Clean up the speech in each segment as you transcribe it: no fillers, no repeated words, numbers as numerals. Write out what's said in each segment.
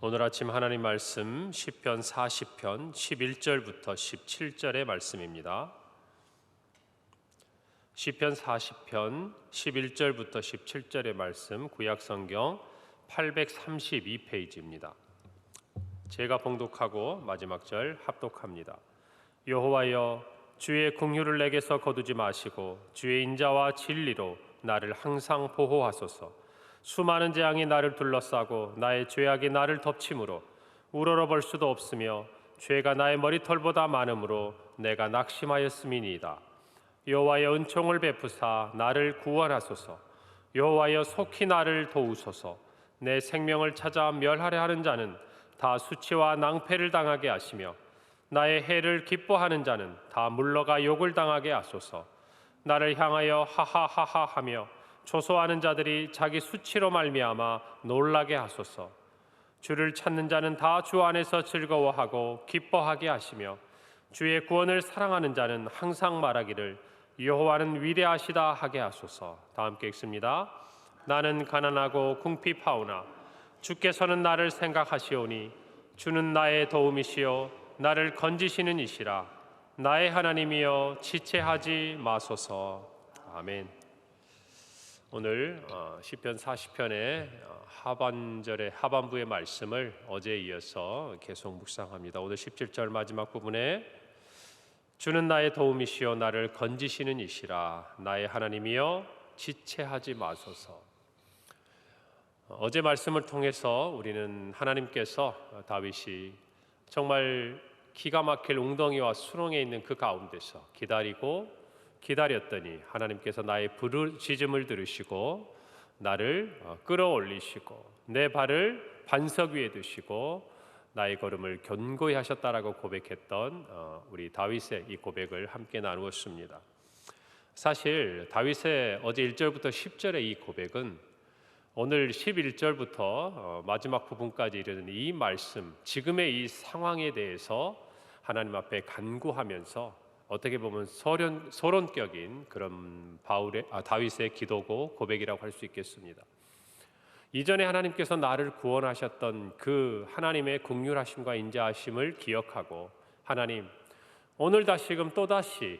오늘 아침 하나님 말씀 시편 40편 11절부터 17절의 말씀입니다. 시편 40편 11절부터 17절의 말씀, 구약성경 832페이지입니다. 제가 봉독하고 마지막 절 합독합니다. 여호와여, 주의 긍휼을 내게서 거두지 마시고 주의 인자와 진리로 나를 항상 보호하소서. 수많은 재앙이 나를 둘러싸고 나의 죄악이 나를 덮침으로 우러러 볼 수도 없으며 죄가 나의 머리털보다 많음으로 내가 낙심하였음이니이다. 여호와여, 은총을 베푸사 나를 구원하소서. 여호와여, 속히 나를 도우소서. 내 생명을 찾아 멸하려 하는 자는 다 수치와 낭패를 당하게 하시며 나의 해를 기뻐하는 자는 다 물러가 욕을 당하게 하소서. 나를 향하여 하하하하 하며 조소하는 자들이 자기 수치로 말미암아 놀라게 하소서. 주를 찾는 자는 다 주 안에서 즐거워하고 기뻐하게 하시며 주의 구원을 사랑하는 자는 항상 말하기를 여호와는 위대하시다 하게 하소서. 다 함께 읽습니다. 나는 가난하고 궁핍하오나 주께서는 나를 생각하시오니 주는 나의 도움이시요 나를 건지시는 이시라. 나의 하나님이여, 지체하지 마소서. 아멘. 오늘 시편 40편의 하반절의 하반부의 말씀을 어제에 이어서 계속 묵상합니다. 오늘 17절 마지막 부분에 주는 나의 도움이시요 나를 건지시는 이시라. 나의 하나님이여, 지체하지 마소서. 어제 말씀을 통해서 우리는 하나님께서 다윗이 정말 기가 막힐 웅덩이와 수렁에 있는 그 가운데서 기다렸더니 하나님께서 나의 부르짖음을 들으시고 나를 끌어올리시고 내 발을 반석 위에 두시고 나의 걸음을 견고히 하셨다라고 고백했던 우리 다윗의 이 고백을 함께 나누었습니다. 사실 다윗의 어제 1절부터 10절의 이 고백은 오늘 11절부터 마지막 부분까지 이르는 이 말씀, 지금의 이 상황에 대해서 하나님 앞에 간구하면서 어떻게 보면 서론격인 그런 다윗의 기도고 고백이라고 할 수 있겠습니다. 이전에 하나님께서 나를 구원하셨던 그 하나님의 긍휼하심과 인자하심을 기억하고, 하나님, 오늘 다시금 또다시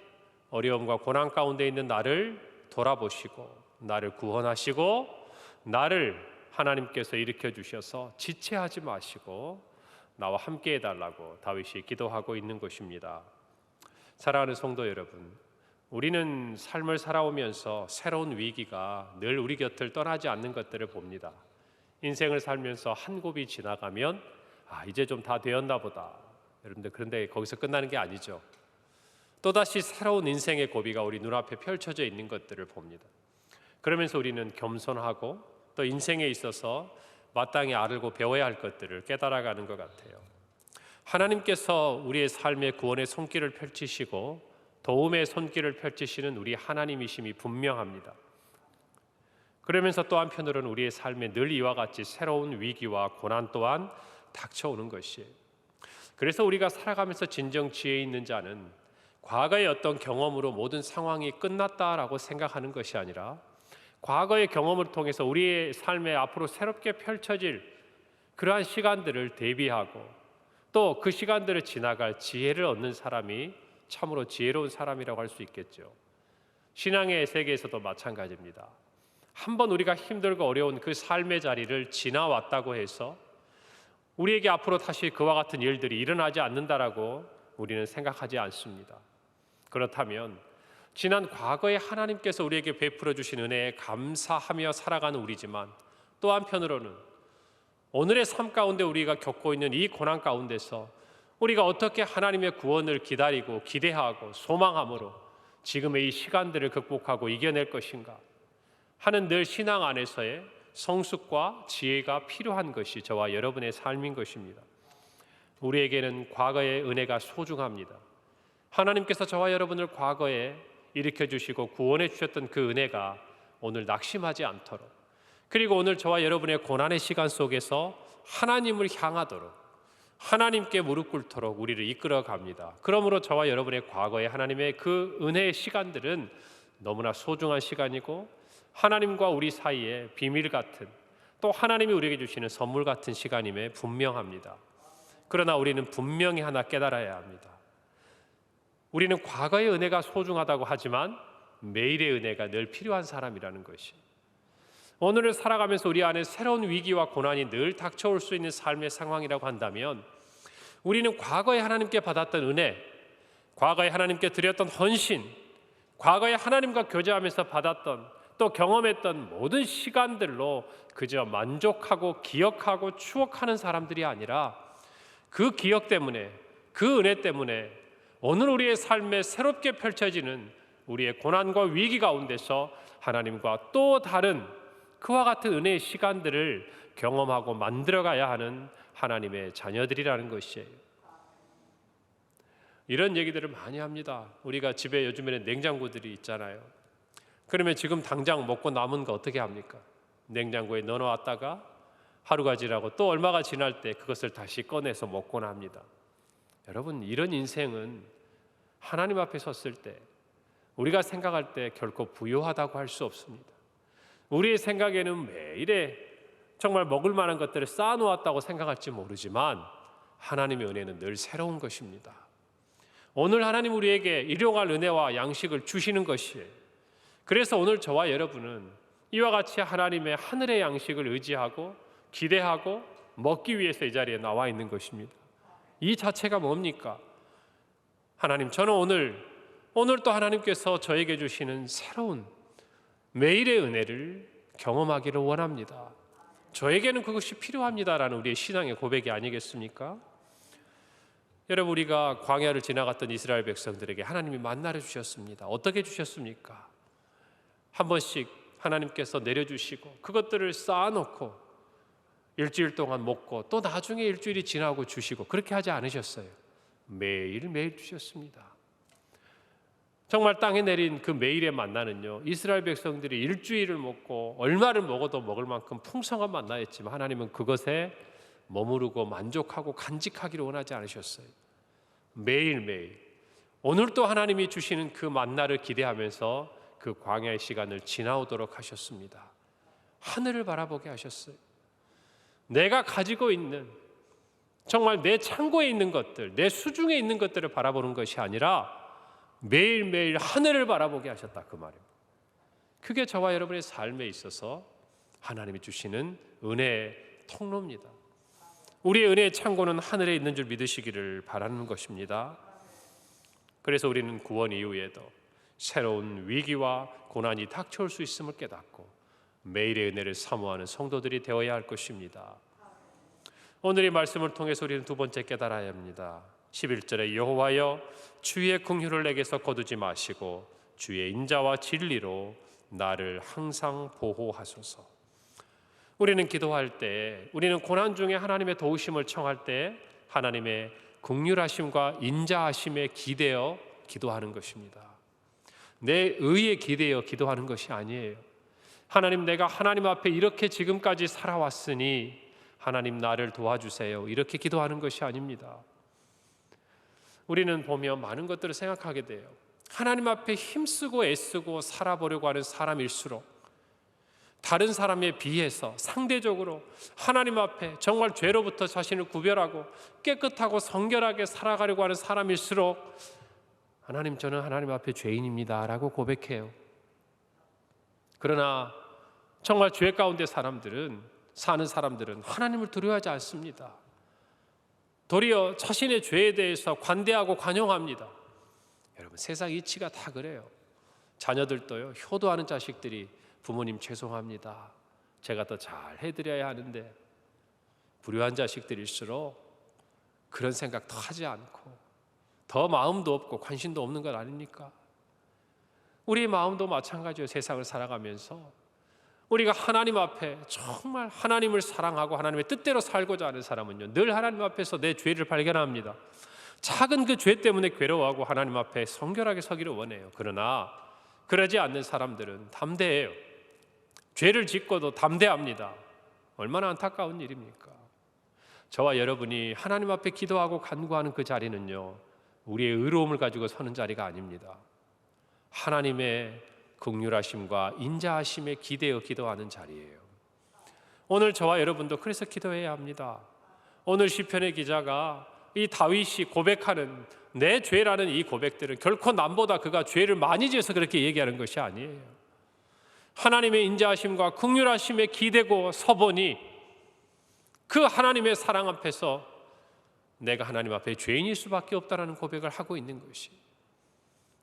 어려움과 고난 가운데 있는 나를 돌아보시고 나를 구원하시고 나를 하나님께서 일으켜 주셔서 지체하지 마시고 나와 함께 해달라고 다윗이 기도하고 있는 것입니다. 사랑하는 성도 여러분, 우리는 삶을 살아오면서 새로운 위기가 늘 우리 곁을 떠나지 않는 것들을 봅니다. 인생을 살면서 한 곱이 지나가면 이제 좀 다 되었나 보다. 여러분들, 그런데 거기서 끝나는 게 아니죠. 또다시 새로운 인생의 고비가 우리 눈앞에 펼쳐져 있는 것들을 봅니다. 그러면서 우리는 겸손하고 또 인생에 있어서 마땅히 알고 배워야 할 것들을 깨달아가는 것 같아요. 하나님께서 우리의 삶의 구원의 손길을 펼치시고 도움의 손길을 펼치시는 우리 하나님이심이 분명합니다. 그러면서 또 한편으로는 우리의 삶에 늘 이와 같이 새로운 위기와 고난 또한 닥쳐오는 것이에요. 그래서 우리가 살아가면서 진정 지혜 있는 자는 과거의 어떤 경험으로 모든 상황이 끝났다라고 생각하는 것이 아니라 과거의 경험을 통해서 우리의 삶에 앞으로 새롭게 펼쳐질 그러한 시간들을 대비하고 또 그 시간들을 지나갈 지혜를 얻는 사람이 참으로 지혜로운 사람이라고 할 수 있겠죠. 신앙의 세계에서도 마찬가지입니다. 한번 우리가 힘들고 어려운 그 삶의 자리를 지나왔다고 해서 우리에게 앞으로 다시 그와 같은 일들이 일어나지 않는다라고 우리는 생각하지 않습니다. 그렇다면 지난 과거에 하나님께서 우리에게 베풀어 주신 은혜에 감사하며 살아가는 우리지만 또 한편으로는 오늘의 삶 가운데 우리가 겪고 있는 이 고난 가운데서 우리가 어떻게 하나님의 구원을 기다리고 기대하고 소망함으로 지금의 이 시간들을 극복하고 이겨낼 것인가 하는 늘 신앙 안에서의 성숙과 지혜가 필요한 것이 저와 여러분의 삶인 것입니다. 우리에게는 과거의 은혜가 소중합니다. 하나님께서 저와 여러분을 과거에 일으켜 주시고 구원해 주셨던 그 은혜가 오늘 낙심하지 않도록, 그리고 오늘 저와 여러분의 고난의 시간 속에서 하나님을 향하도록, 하나님께 무릎 꿇도록 우리를 이끌어 갑니다. 그러므로 저와 여러분의 과거의 하나님의 그 은혜의 시간들은 너무나 소중한 시간이고 하나님과 우리 사이에 비밀 같은 또 하나님이 우리에게 주시는 선물 같은 시간임에 분명합니다. 그러나 우리는 분명히 하나 깨달아야 합니다. 우리는 과거의 은혜가 소중하다고 하지만 매일의 은혜가 늘 필요한 사람이라는 것이, 오늘을 살아가면서 우리 안에 새로운 위기와 고난이 늘 닥쳐올 수 있는 삶의 상황이라고 한다면, 우리는 과거에 하나님께 받았던 은혜, 과거에 하나님께 드렸던 헌신, 과거에 하나님과 교제하면서 받았던 또 경험했던 모든 시간들로 그저 만족하고 기억하고 추억하는 사람들이 아니라, 그 기억 때문에, 그 은혜 때문에 오늘 우리의 삶에 새롭게 펼쳐지는 우리의 고난과 위기 가운데서 하나님과 또 다른 그와 같은 은혜의 시간들을 경험하고 만들어가야 하는 하나님의 자녀들이라는 것이에요. 이런 얘기들을 많이 합니다. 우리가 집에 요즘에는 냉장고들이 있잖아요. 그러면 지금 당장 먹고 남은 거 어떻게 합니까? 냉장고에 넣어놨다가 하루가 지나고 또 얼마가 지날 때 그것을 다시 꺼내서 먹곤 합니다. 여러분, 이런 인생은 하나님 앞에 섰을 때, 우리가 생각할 때 결코 부요하다고 할 수 없습니다. 우리의 생각에는 매일에 정말 먹을 만한 것들을 쌓아놓았다고 생각할지 모르지만, 하나님의 은혜는 늘 새로운 것입니다. 오늘 하나님 우리에게 일용할 은혜와 양식을 주시는 것이에요. 그래서 오늘 저와 여러분은 이와 같이 하나님의 하늘의 양식을 의지하고 기대하고 먹기 위해서 이 자리에 나와 있는 것입니다. 이 자체가 뭡니까? 하나님, 저는 오늘 또 하나님께서 저에게 주시는 새로운 매일의 은혜를 경험하기를 원합니다. 저에게는 그것이 필요합니다라는 우리의 신앙의 고백이 아니겠습니까? 여러분, 우리가 광야를 지나갔던 이스라엘 백성들에게 하나님이 만나를 주셨습니다. 어떻게 주셨습니까? 한 번씩 하나님께서 내려주시고 그것들을 쌓아놓고 일주일 동안 먹고 또 나중에 일주일이 지나고 주시고, 그렇게 하지 않으셨어요. 매일매일 주셨습니다. 정말 땅에 내린 그 매일의 만나는요, 이스라엘 백성들이 일주일을 먹고 얼마를 먹어도 먹을 만큼 풍성한 만나였지만, 하나님은 그것에 머무르고 만족하고 간직하기를 원하지 않으셨어요. 매일매일 오늘 또 하나님이 주시는 그 만나를 기대하면서 그 광야의 시간을 지나오도록 하셨습니다. 하늘을 바라보게 하셨어요. 내가 가지고 있는, 정말 내 창고에 있는 것들, 내 수중에 있는 것들을 바라보는 것이 아니라 매일매일 하늘을 바라보게 하셨다, 그 말입니다. 그게 저와 여러분의 삶에 있어서 하나님이 주시는 은혜의 통로입니다. 우리의 은혜의 창고는 하늘에 있는 줄 믿으시기를 바라는 것입니다. 그래서 우리는 구원 이후에도 새로운 위기와 고난이 닥쳐올 수 있음을 깨닫고 매일의 은혜를 사모하는 성도들이 되어야 할 것입니다. 오늘 이 말씀을 통해서 우리는 두 번째 깨달아야 합니다. 11절에 여호와여 주의 긍휼을 내게서 거두지 마시고 주의 인자와 진리로 나를 항상 보호하소서. 우리는 기도할 때, 우리는 고난 중에 하나님의 도우심을 청할 때 하나님의 긍휼하심과 인자하심에 기대어 기도하는 것입니다. 내 의에 기대어 기도하는 것이 아니에요. 하나님, 내가 하나님 앞에 이렇게 지금까지 살아왔으니 하나님 나를 도와주세요, 이렇게 기도하는 것이 아닙니다. 우리는 보면 많은 것들을 생각하게 돼요. 하나님 앞에 힘쓰고 애쓰고 살아보려고 하는 사람일수록 다른 사람에 비해서 상대적으로 하나님 앞에 정말 죄로부터 자신을 구별하고 깨끗하고 성결하게 살아가려고 하는 사람일수록, 하나님, 저는 하나님 앞에 죄인입니다 라고 고백해요. 그러나 정말 죄 가운데 사는 사람들은 하나님을 두려워하지 않습니다. 도리어 자신의 죄에 대해서 관대하고 관용합니다. 여러분, 세상 이치가 다 그래요. 자녀들도요, 효도하는 자식들이 부모님 죄송합니다, 제가 더 잘 해드려야 하는데, 불효한 자식들일수록 그런 생각 더 하지 않고 더 마음도 없고 관심도 없는 것 아닙니까? 우리 마음도 마찬가지예요. 세상을 살아가면서 우리가 하나님 앞에 정말 하나님을 사랑하고 하나님의 뜻대로 살고자 하는 사람은요, 늘 하나님 앞에서 내 죄를 발견합니다. 작은 그 죄 때문에 괴로워하고 하나님 앞에 성결하게 서기를 원해요. 그러나 그러지 않는 사람들은 담대해요. 죄를 짓고도 담대합니다. 얼마나 안타까운 일입니까? 저와 여러분이 하나님 앞에 기도하고 간구하는 그 자리는요, 우리의 의로움을 가지고 서는 자리가 아닙니다. 하나님의 긍휼하심과 인자하심에 기대어 기도하는 자리예요. 오늘 저와 여러분도 그래서 기도해야 합니다. 오늘 시편의 기자가 이 다윗이 고백하는 내 죄라는 이 고백들은 결코 남보다 그가 죄를 많이 지어서 그렇게 얘기하는 것이 아니에요. 하나님의 인자하심과 긍휼하심에 기대고 서보니 그 하나님의 사랑 앞에서 내가 하나님 앞에 죄인일 수밖에 없다라는 고백을 하고 있는 것이,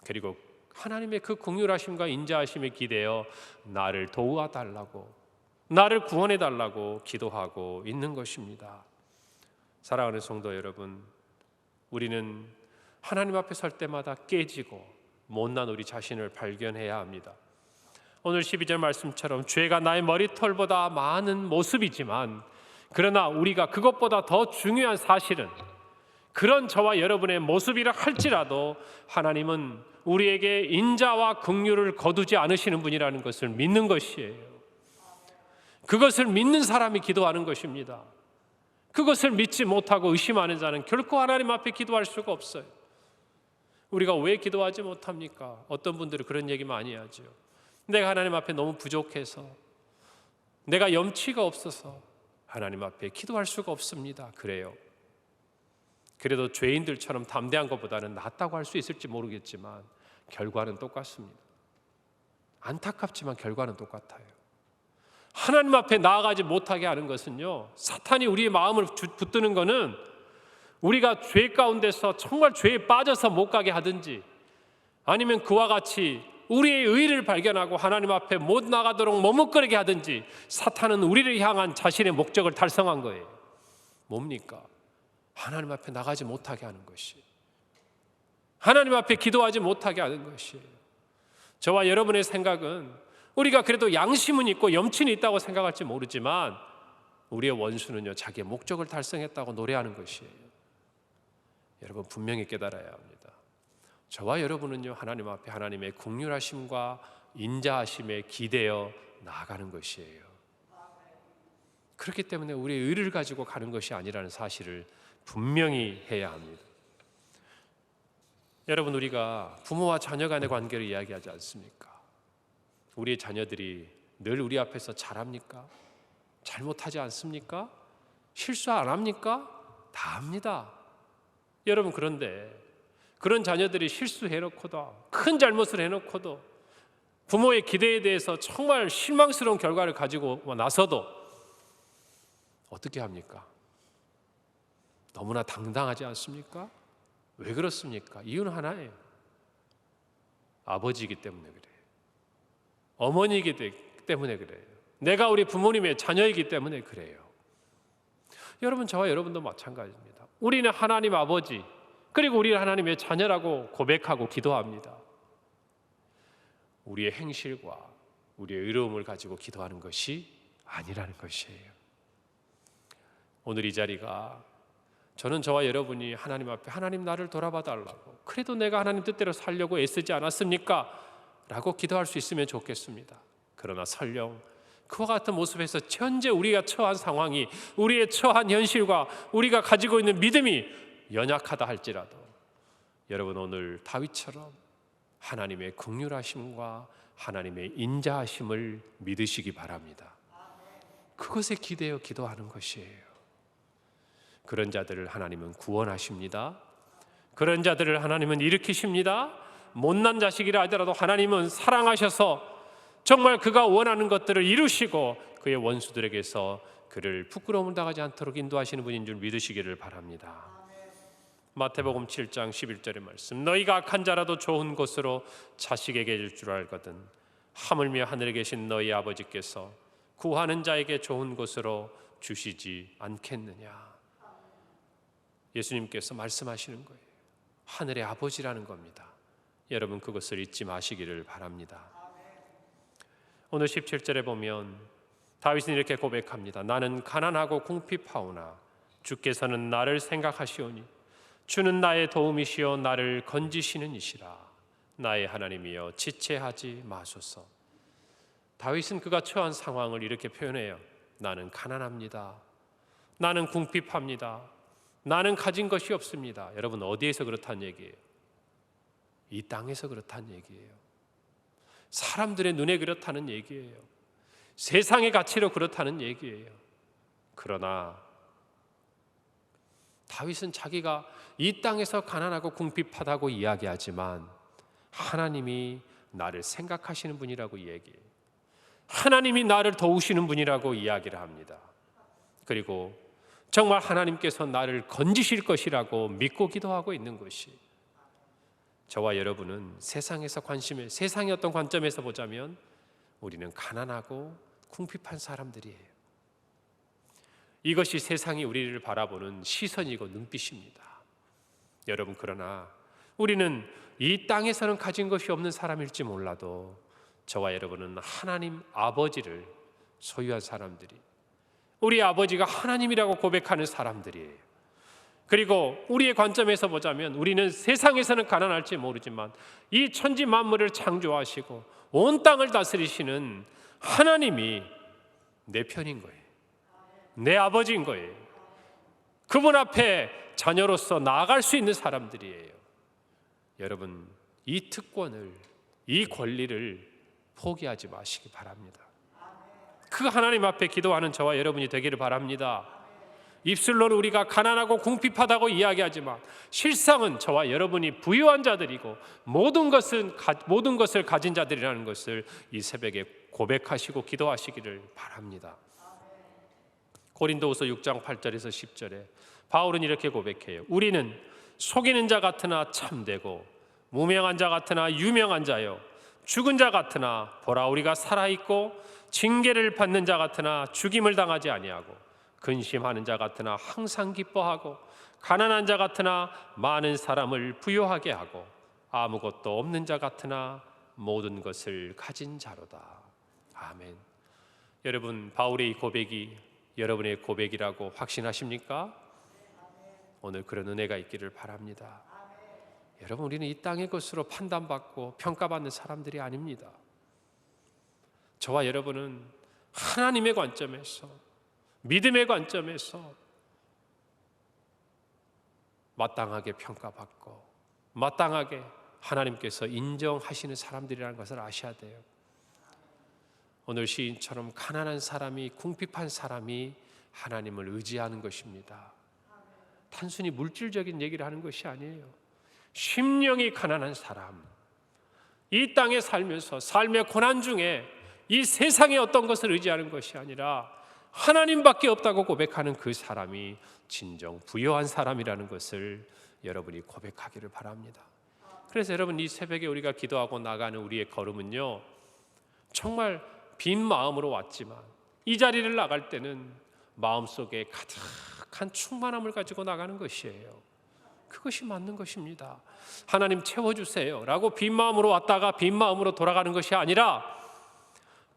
그리고 하나님의 그 긍휼하심과 인자하심에 기대어 나를 도와달라고, 나를 구원해달라고 기도하고 있는 것입니다. 사랑하는 성도 여러분, 우리는 하나님 앞에 설 때마다 깨지고 못난 우리 자신을 발견해야 합니다. 오늘 12절 말씀처럼 죄가 나의 머리털보다 많은 모습이지만, 그러나 우리가 그것보다 더 중요한 사실은 그런 저와 여러분의 모습이라 할지라도 하나님은 우리에게 인자와 긍휼을 거두지 않으시는 분이라는 것을 믿는 것이에요. 그것을 믿는 사람이 기도하는 것입니다. 그것을 믿지 못하고 의심하는 자는 결코 하나님 앞에 기도할 수가 없어요. 우리가 왜 기도하지 못합니까? 어떤 분들은 그런 얘기 많이 하죠. 내가 하나님 앞에 너무 부족해서, 내가 염치가 없어서 하나님 앞에 기도할 수가 없습니다. 그래요. 그래도 죄인들처럼 담대한 것보다는 낫다고 할 수 있을지 모르겠지만 결과는 똑같습니다. 안타깝지만 결과는 똑같아요. 하나님 앞에 나아가지 못하게 하는 것은요, 사탄이 우리의 마음을 붙드는 것은 우리가 죄 가운데서 정말 죄에 빠져서 못 가게 하든지, 아니면 그와 같이 우리의 의를 발견하고 하나님 앞에 못 나가도록 머뭇거리게 하든지, 사탄은 우리를 향한 자신의 목적을 달성한 거예요. 뭡니까? 하나님 앞에 나가지 못하게 하는 것이, 하나님 앞에 기도하지 못하게 하는 것이에요. 저와 여러분의 생각은 우리가 그래도 양심은 있고 염치는 있다고 생각할지 모르지만, 우리의 원수는요, 자기의 목적을 달성했다고 노래하는 것이에요. 여러분 분명히 깨달아야 합니다. 저와 여러분은요, 하나님 앞에 하나님의 긍휼하심과 인자하심에 기대어 나아가는 것이에요. 그렇기 때문에 우리의 의를 가지고 가는 것이 아니라는 사실을 분명히 해야 합니다. 여러분, 우리가 부모와 자녀 간의 관계를 이야기하지 않습니까? 우리의 자녀들이 늘 우리 앞에서 잘합니까? 잘못하지 않습니까? 실수 안 합니까? 다 합니다. 여러분, 그런데 그런 자녀들이 실수해놓고도, 큰 잘못을 해놓고도, 부모의 기대에 대해서 정말 실망스러운 결과를 가지고 나서도 어떻게 합니까? 너무나 당당하지 않습니까? 왜 그렇습니까? 이유는 하나예요. 아버지이기 때문에 그래요. 어머니이기 때문에 그래요. 내가 우리 부모님의 자녀이기 때문에 그래요. 여러분, 저와 여러분도 마찬가지입니다. 우리는 하나님 아버지, 그리고 우리는 하나님의 자녀라고 고백하고 기도합니다. 우리의 행실과 우리의 의로움을 가지고 기도하는 것이 아니라는 것이에요. 오늘 이 자리가, 저는 저와 여러분이 하나님 앞에 하나님 나를 돌아봐 달라고, 그래도 내가 하나님 뜻대로 살려고 애쓰지 않았습니까? 라고 기도할 수 있으면 좋겠습니다. 그러나 설령 그와 같은 모습에서 현재 우리가 처한 상황이, 우리의 처한 현실과 우리가 가지고 있는 믿음이 연약하다 할지라도, 여러분 오늘 다윗처럼 하나님의 긍휼하심과 하나님의 인자하심을 믿으시기 바랍니다. 그것에 기대어 기도하는 것이에요. 그런 자들을 하나님은 구원하십니다. 그런 자들을 하나님은 일으키십니다. 못난 자식이라 하더라도 하나님은 사랑하셔서 정말 그가 원하는 것들을 이루시고 그의 원수들에게서 그를 부끄러움을 당하지 않도록 인도하시는 분인 줄 믿으시기를 바랍니다. 마태복음 7장 11절의 말씀, 너희가 악한 자라도 좋은 것으로 자식에게 줄 줄 알거든 하물며 하늘에 계신 너희 아버지께서 구하는 자에게 좋은 것으로 주시지 않겠느냐. 예수님께서 말씀하시는 거예요. 하늘의 아버지라는 겁니다. 여러분 그것을 잊지 마시기를 바랍니다. 오늘 17절에 보면 다윗은 이렇게 고백합니다. 나는 가난하고 궁핍하오나 주께서는 나를 생각하시오니 주는 나의 도움이시오 나를 건지시는 이시라. 나의 하나님이여 지체하지 마소서. 다윗은 그가 처한 상황을 이렇게 표현해요. 나는 가난합니다. 나는 궁핍합니다. 나는 가진 것이 없습니다. 여러분 어디에서 그렇다는 얘기예요? 이 땅에서 그렇다는 얘기예요. 사람들의 눈에 그렇다는 얘기예요. 세상의 가치로 그렇다는 얘기예요. 그러나 다윗은 자기가 이 땅에서 가난하고 궁핍하다고 이야기하지만 하나님이 나를 생각하시는 분이라고 얘기해요. 하나님이 나를 도우시는 분이라고 이야기를 합니다. 그리고 정말 하나님께서 나를 건지실 것이라고 믿고 기도하고 있는 것이, 저와 여러분은 세상에서 세상의 어떤 관점에서 보자면 우리는 가난하고 궁핍한 사람들이에요. 이것이 세상이 우리를 바라보는 시선이고 눈빛입니다. 여러분, 그러나 우리는 이 땅에서는 가진 것이 없는 사람일지 몰라도 저와 여러분은 하나님 아버지를 소유한 사람들이, 우리 아버지가 하나님이라고 고백하는 사람들이에요. 그리고 우리의 관점에서 보자면 우리는 세상에서는 가난할지 모르지만 이 천지 만물을 창조하시고 온 땅을 다스리시는 하나님이 내 편인 거예요. 내 아버지인 거예요. 그분 앞에 자녀로서 나아갈 수 있는 사람들이에요. 여러분, 이 특권을, 이 권리를 포기하지 마시기 바랍니다. 그 하나님 앞에 기도하는 저와 여러분이 되기를 바랍니다. 입술로는 우리가 가난하고 궁핍하다고 이야기하지만 실상은 저와 여러분이 부유한 자들이고 모든 것을 가진 자들이라는 것을 이 새벽에 고백하시고 기도하시기를 바랍니다. 고린도후서 6장 8절에서 10절에 바울은 이렇게 고백해요. 우리는 속이는 자 같으나 참되고 무명한 자 같으나 유명한 자요, 죽은 자 같으나 보라 우리가 살아있고 징계를 받는 자 같으나 죽임을 당하지 아니하고 근심하는 자 같으나 항상 기뻐하고 가난한 자 같으나 많은 사람을 부유하게 하고 아무것도 없는 자 같으나 모든 것을 가진 자로다. 아멘. 여러분, 바울의 이 고백이 여러분의 고백이라고 확신하십니까? 오늘 그런 은혜가 있기를 바랍니다. 여러분, 우리는 이 땅의 것으로 판단받고 평가받는 사람들이 아닙니다. 저와 여러분은 하나님의 관점에서, 믿음의 관점에서 마땅하게 평가받고 마땅하게 하나님께서 인정하시는 사람들이라는 것을 아셔야 돼요. 오늘 시인처럼 가난한 사람이, 궁핍한 사람이 하나님을 의지하는 것입니다. 단순히 물질적인 얘기를 하는 것이 아니에요. 심령이 가난한 사람, 이 땅에 살면서 삶의 고난 중에 이 세상의 어떤 것을 의지하는 것이 아니라 하나님밖에 없다고 고백하는 그 사람이 진정 부유한 사람이라는 것을 여러분이 고백하기를 바랍니다. 그래서 여러분, 이 새벽에 우리가 기도하고 나가는 우리의 걸음은요, 정말 빈 마음으로 왔지만 이 자리를 나갈 때는 마음속에 가득한 충만함을 가지고 나가는 것이에요. 그것이 맞는 것입니다. 하나님 채워주세요 라고 빈 마음으로 왔다가 빈 마음으로 돌아가는 것이 아니라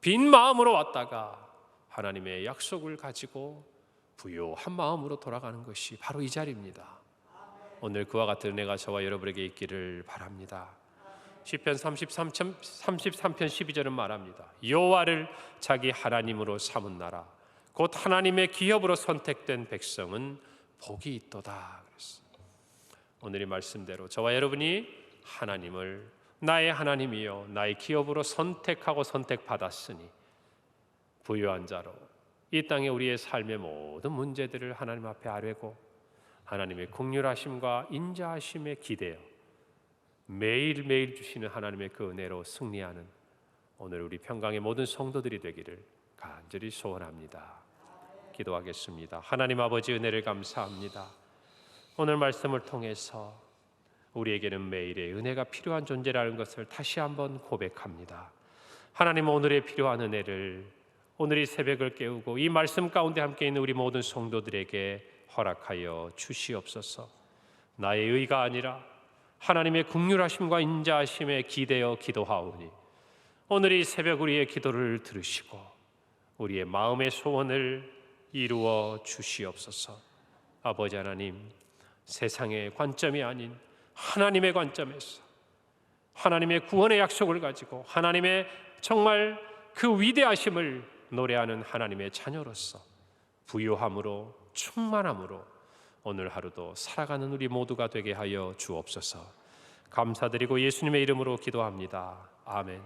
빈 마음으로 왔다가 하나님의 약속을 가지고 부요한 마음으로 돌아가는 것이 바로 이 자리입니다. 오늘 그와 같은 은혜가 저와 여러분에게 있기를 바랍니다. 시편 33편 12절은 말합니다. 여호와를 자기 하나님으로 삼은 나라 곧 하나님의 기업으로 선택된 백성은 복이 있도다. 오늘 이 말씀대로 저와 여러분이 하나님을 나의 하나님이요 나의 기업으로 선택하고 선택받았으니 부유한 자로 이 땅에 우리의 삶의 모든 문제들을 하나님 앞에 아뢰고 하나님의 긍휼하심과 인자하심에 기대어 매일매일 주시는 하나님의 그 은혜로 승리하는 오늘 우리 평강의 모든 성도들이 되기를 간절히 소원합니다. 기도하겠습니다. 하나님 아버지, 은혜를 감사합니다. 오늘 말씀을 통해서 우리에게는 매일의 은혜가 필요한 존재라는 것을 다시 한번 고백합니다. 하나님, 오늘의 필요한 은혜를 오늘 이 새벽을 깨우고 이 말씀 가운데 함께 있는 우리 모든 성도들에게 허락하여 주시옵소서. 나의 의가 아니라 하나님의 긍휼하심과 인자하심에 기대어 기도하오니 오늘 이 새벽 우리의 기도를 들으시고 우리의 마음의 소원을 이루어 주시옵소서. 아버지 하나님, 세상의 관점이 아닌 하나님의 관점에서 하나님의 구원의 약속을 가지고 하나님의 정말 그 위대하심을 노래하는 하나님의 자녀로서 부유함으로 충만함으로 오늘 하루도 살아가는 우리 모두가 되게 하여 주옵소서. 감사드리고 예수님의 이름으로 기도합니다. 아멘.